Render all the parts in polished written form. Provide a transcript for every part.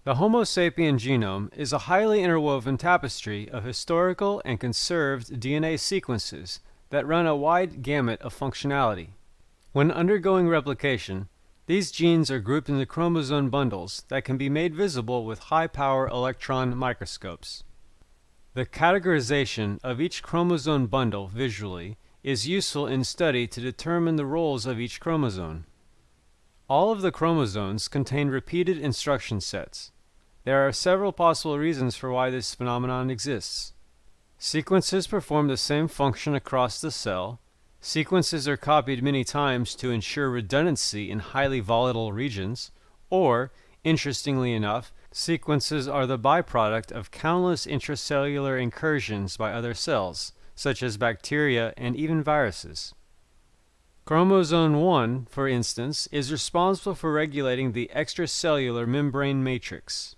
The Homo Sapien genome is a highly interwoven tapestry of historical and conserved DNA sequences that run a wide gamut of functionality. When undergoing replication, these genes are grouped into chromosome bundles that can be made visible with high-power electron microscopes. The categorization of each chromosome bundle visually is useful in study to determine the roles of each chromosome. All of the chromosomes contain repeated instruction sets. There are several possible reasons for why this phenomenon exists. Sequences perform the same function across the cell. Sequences are copied many times to ensure redundancy in highly volatile regions, or, interestingly enough, sequences are the byproduct of countless intracellular incursions by other cells, such as bacteria and even viruses. Chromosome I, for instance, is responsible for regulating the extracellular membrane matrix.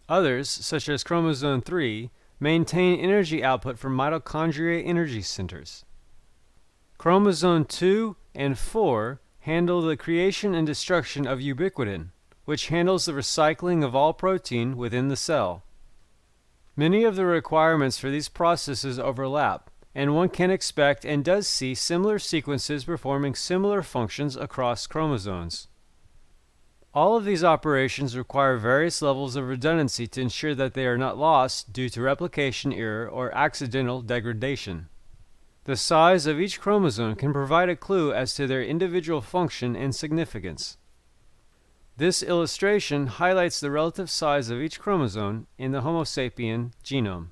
Others, such as Chromosome III, maintain energy output from mitochondrial energy centers. Chromosome II and IV handle the creation and destruction of ubiquitin, which handles the recycling of all protein within the cell. Many of the requirements for these processes overlap, and one can expect and does see similar sequences performing similar functions across chromosomes. All of these operations require various levels of redundancy to ensure that they are not lost due to replication error or accidental degradation. The size of each chromosome can provide a clue as to their individual function and significance. This illustration highlights the relative size of each chromosome in the Homo sapien genome.